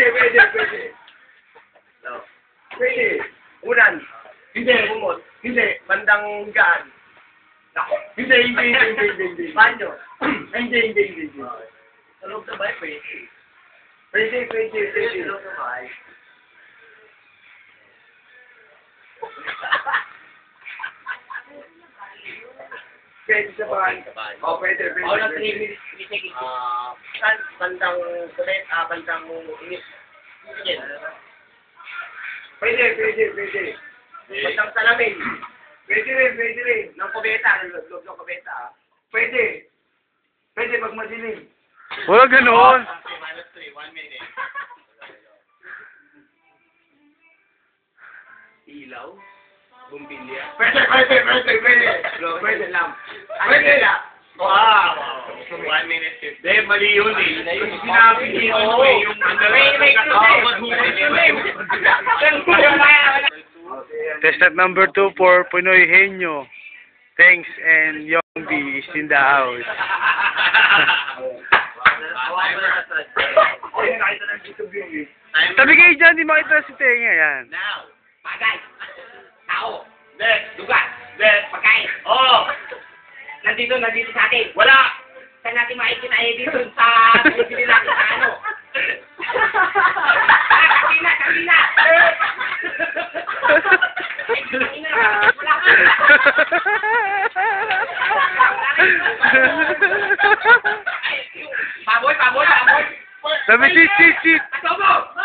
Pwede. No. Pwede. Unan. Hindi. Bumot. Hindi. Bandang higaan. Nako. Hindi. Banyo. Hindi. Sa loob sa bahay, pwede. Pwede. Sa loob sa bahay. Pwede sa bahay. Oh, pwede. All of 3 minutes. Bandang kulit, bandang init. Pwede. Bandang salamin. Pwede rin. Ng kubeta, loob ng kubeta. Pwede pag madilim. Wala ganoon. -3, 1 minute. Ilaw? Bumbilya? Pwede lang. Pwede lang. Wow! 1 minute 50. Hindi, mali yun eh. Sinabi niyo yung Test number 2 for Pinoy Henyo. Thanks and Young B is in the house. Tabi kayo dyan, di makita si Tenga yan. Now, Bagay. Tao. Des, Lugar. Des, Pagkain. oh, Nandito sa atin. wala. Saan natin makikita dito sa bibili natin sa ano? Kanina. Wala ka. Paboy. Sabi sit. Adobo!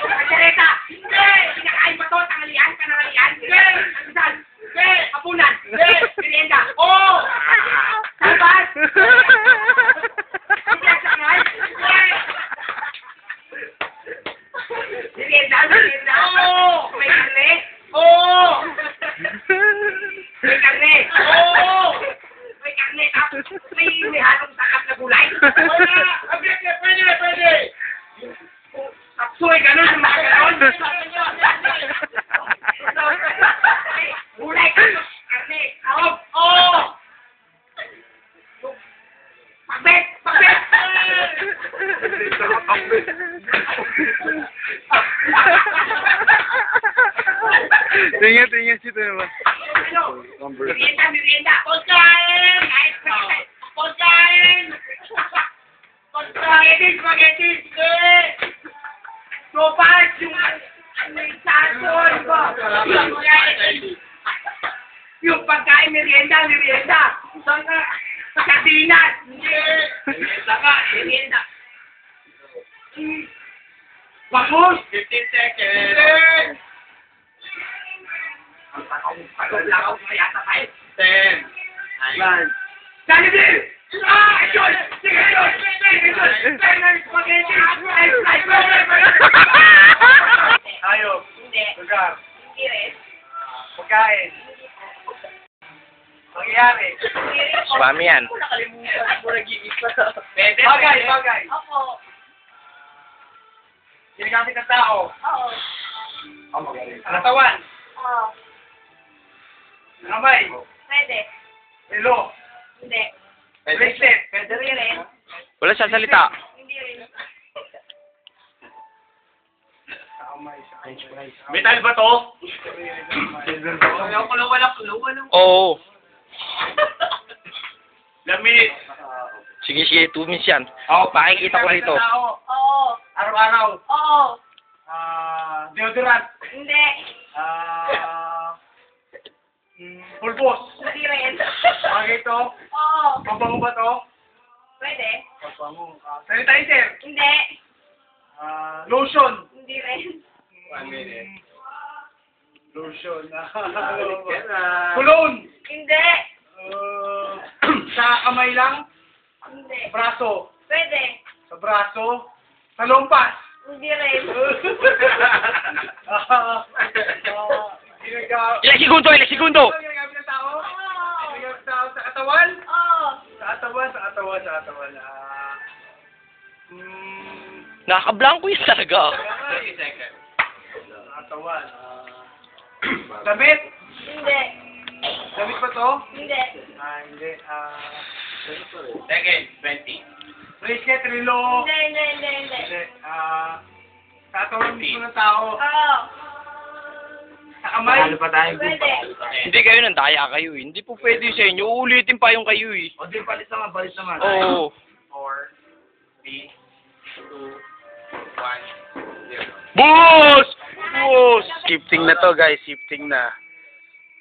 Pagkareta! Pinakain ba ito? Tanghalian? Kanaralian? Almusal? Hapunan? Merienda? Oo! Sabas? Pinagsakanay? Merienda? Oo! May karne? Oo! May karne? Oo! May karne tapos may halong sakap na gulay? Wala. Pwede. Apsoy, ganun yung mga ganon. Gulay, karne, kaob, oo! Pagbet! Tingnan siya naman. Merienda! Pagkain! Spaghetti! Sopas! Yung sasol! Yung pagkain, merienda! Sardinas! Merienda! Bangus! 15 seconds. Lakaw mo yata tayo. 10. 9. Jollibee! Ayun! Sige yun! Spaghetti! Hayop. Hindi. Lugar. Hindi rin. Pagkain. Mangyayari. Swami yan. Pwede. Bagay. Opo. Ginagamit ng tao. Oo. Katawan. Oo. Kamay. Pwede. Ilo. Hindi. Bracelet. Hindi rin. Wala siya salita. Hindi rin. Metal ba to? Walang. Oo. Ilang minutes? Sige, 2 minutes yan. Pakikita ko rito. Oo. Araw-araw. Oo. Deodorant. Hindi. Pulbos. Hindi rin. Bagay ito. Oo. Mabango ba ito? Pwede. Mabango. Sanitizer. Hindi. Lotion. Hindi rin. 1 minute. Lotion. Cologne. Hindi. Sa kamay lang. Hindi. Braso. Pwede. Sa braso. Sa lompas. Hindi rin. Ilang segundo? Ginagamit ng tao? Oo. Ginagamit ng tao sa katawan? Oo. Sa katawan. Nakakablanko yun talaga. 30 seconds. Sa katawan. Damit? Hindi. Damit ba to? Hindi. Hindi. Second, 20. Brisket, relo. Hindi. Tatawan mismo ng tao. Oo. Sa kamay. pa tayong Pwede. Hindi kayo nang daya kayo eh. Hindi po pwede sa inyo. Uulitin pa yung kayo eh. O, di, palit naman. Oo. 4, 3, 2, 1, 0. Boss! Boss! Shifting na to, guys. Shifting na.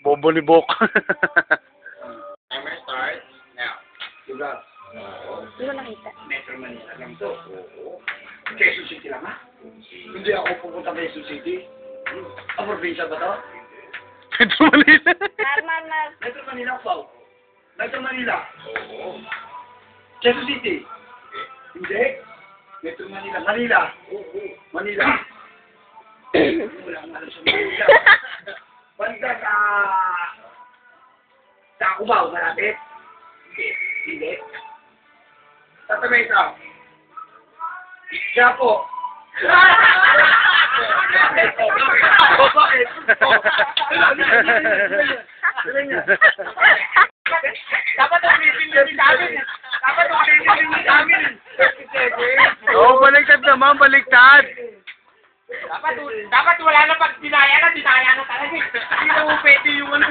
Bobo ni Bok. Timer starts now. Diba? Hindi ko nakita. Metro Manila lang to. Quezon City lang, ha? Hindi ako pupunta Quezon City. Ang probinsya ba to? Ito Manila. Normal. Metro Manila po. Metro Manila. Quezon City. Hindi. Metro Manila. Manila. Wala nga lang sa Manila. Banda sa Cubao, malapit. Hindi. Sa Tamesa. Siya po. Bakit? Dapat ulitin sa amin. Oo, baliktad naman, baliktad. Dapat wala na pag dinaya na talaga. Hindi na pwede yung ano.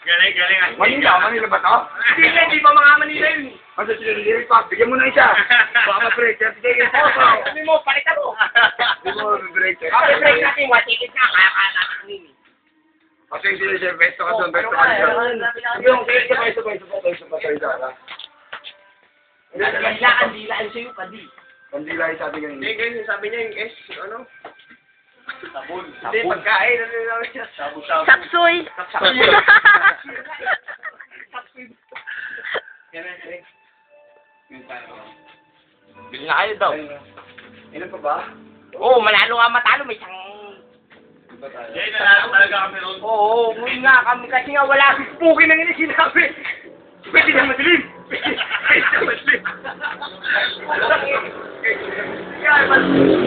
Galing. Manila ba to? Hindi pa mga Manila yun. Ano sila nilirik pa? Bigyan mo na isa. Baka ma-break. Sige, Sabi mo, palitan mo. Hindi mo ma-break. Okay, break natin. One ticket na. Kaya Kasi sila siya, besto ka doon, besto ka doon. Yung, isa pa. Kandilaan sa'yo, kandi. Pandila yung sabi ganyan. Hindi, ganyan. Sabi niya yung S, ano? Sabon. Hindi, pagkain. Ano naman siya? Sabu-sabu. Sapsoy. Yan na, Sir. Bili na kayo daw. Ilan pa ba? Oo, manalo nga matalo. May isang... Jay, nanalo talaga kami ron. Oo, ngayon nga kami. Kasi nga wala puki nang ini sinabi. Pwede na madilim. Pwede na madilim. Kaya,